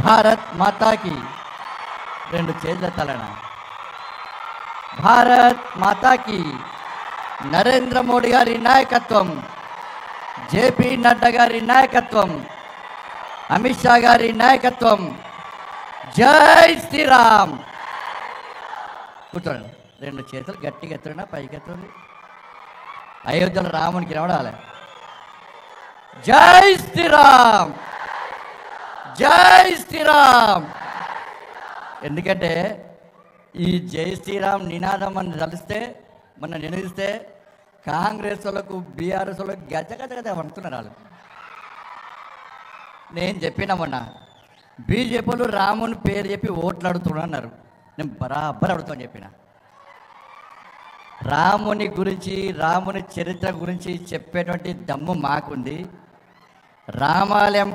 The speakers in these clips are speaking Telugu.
భారత్ మాతాకి రెండు చేతుల తలన. భారత్ మాతాకి. నరేంద్ర మోడీ గారి నాయకత్వం, జేపీ నడ్డా గారి నాయకత్వం, అమిత్ షా గారి నాయకత్వం. జై శ్రీరామ్. కూర్చోండి. రెండు చేతులు గట్టిగా ఎత్తున్నా, పైకి ఎత్తుంది. అయోధ్యలో రామునికి రావడాలి. జై శ్రీరామ్, జై శ్రీరామ్. ఎందుకంటే ఈ జై శ్రీరామ్ నినాదం అని తలిస్తే, మొన్న నినదిస్తే కాంగ్రెస్ వాళ్ళకు బీఆర్ఎస్ వాళ్ళకు గజ గజ గజ అంటున్నారు వాళ్ళు. నేను చెప్పిన మొన్న బీజేపీలు రాముని పేరు చెప్పి ఓట్లు అడుగుతున్నారు. నేను బరాబర్ అడుగుతాను చెప్పిన. రాముని గురించి, రాముని చరిత్ర గురించి చెప్పేటువంటి దమ్ము మాకుంది. రామాలయం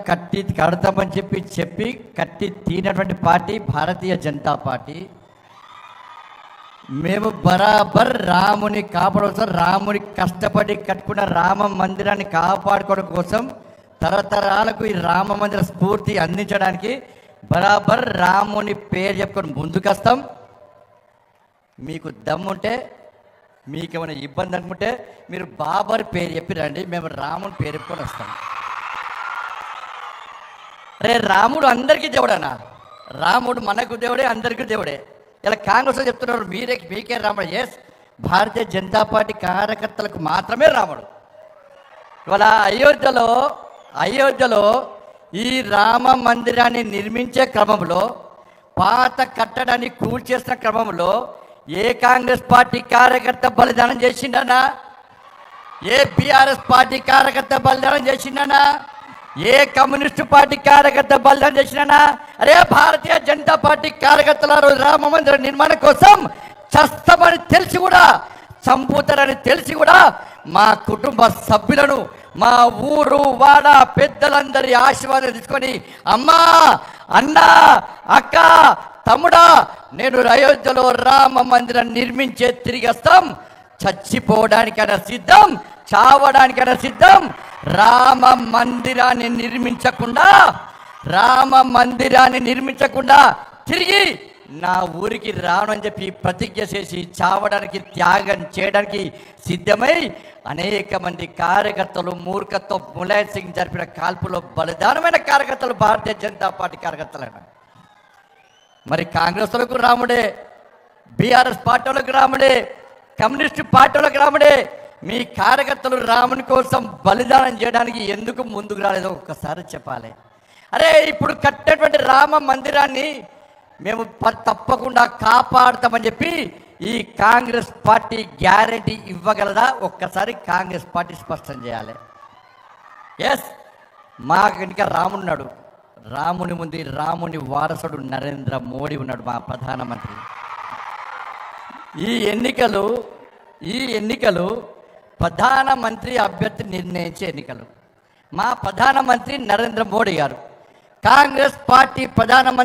కడతామని చెప్పి కట్టి తీనటువంటి పార్టీ భారతీయ జనతా పార్టీ. మేము బరాబర్ రాముని కాపాడడం, రాముని కష్టపడి కట్టుకున్న రామ మందిరాన్ని కాపాడుకోవడం కోసం, తరతరాలకు ఈ రామ మందిర స్ఫూర్తి అందించడానికి బరాబర్ రాముని పేరు చెప్పుకొని ముందుకొస్తాం. మీకు దమ్ముంటే, మీకేమైనా ఇబ్బంది అనుకుంటే మీరు బాబర్ పేరు చెప్పి రండి, మేము రాముని పేరు చెప్పుకొని వస్తాం. అరే రాముడు అందరికీ దేవుడనా? రాముడు మనకు దేవుడే, అందరికీ దేవుడే. ఇలా కాంగ్రెస్ చెప్తున్నారు మీకే రాముడు. ఎస్, భారతీయ జనతా పార్టీ కార్యకర్తలకు మాత్రమే రాముడు. ఇవాళ అయోధ్యలో ఈ రామ మందిరాన్ని నిర్మించే క్రమంలో, పాత కట్టడాన్ని కూల్చేసిన క్రమంలో ఏ కాంగ్రెస్ పార్టీ కార్యకర్త బలిదానం చేసిండనా? ఏ బీఆర్ఎస్ పార్టీ కార్యకర్త బలిదానం చేసిండనా? ఏ కమ్యూనిస్టు పార్టీ కార్యకర్త బలిదానం చేసినా? అరే భారతీయ జనతా పార్టీ కార్యకర్తల రామ మందిర నిర్మాణం కోసం చస్తామని తెలిసి కూడా, చంపుతారని తెలిసి కూడా మా కుటుంబ సభ్యులను, మా ఊరు వాడ పెద్దలందరి ఆశీర్వాదం తీసుకొని, అమ్మా, అన్న, అక్క, తమ్ముడా, నేను అయోధ్యలో రామ మందిరం నిర్మించే తిరిగి వస్తాం. చచ్చిపోవడానికైనా సిద్ధం, చావడానికైనా సిద్ధం. రామ మందిరాన్ని నిర్మించకుండా తిరిగి నా ఊరికి రాను అని చెప్పి ప్రతిజ్ఞ చేసి చావడానికి, త్యాగం చేయడానికి సిద్ధమై అనేక మంది కార్యకర్తలు మూర్ఖత్వం ములాయం సింగ్ జరిపిన కాల్పులో బలిదానమైన కార్యకర్తలు భారతీయ జనతా పార్టీ కార్యకర్తలైన. మరి కాంగ్రెస్ వాళ్ళకు రాముడే, బీఆర్ఎస్ పార్టీ వాళ్ళకు రాముడే, కమ్యూనిస్టు పార్టీ వాళ్ళకు రాముడే. మీ కార్యకర్తలు రాముని కోసం బలిదానం చేయడానికి ఎందుకు ముందుకు రాలేదో ఒక్కసారి చెప్పాలి. అరే ఇప్పుడు కట్టేటువంటి రామ మందిరాన్ని మేము తప్పకుండా కాపాడుతామని చెప్పి ఈ కాంగ్రెస్ పార్టీ గ్యారెంటీ ఇవ్వగలదా? ఒక్కసారి కాంగ్రెస్ పార్టీ స్పష్టం చేయాలి. ఎస్, మాకు ఇంకా రామున్నాడు. రాముని ముందు రాముని వారసుడు నరేంద్ర మోడీ ఉన్నాడు, మా ప్రధానమంత్రి. ఈ ఎన్నికలు ప్రధానమంత్రి అభ్యర్థి నిర్ణయించే ఎన్నికలు. మా ప్రధానమంత్రి నరేంద్ర మోడీ గారు, కాంగ్రెస్ పార్టీ ప్రధానమంత్రి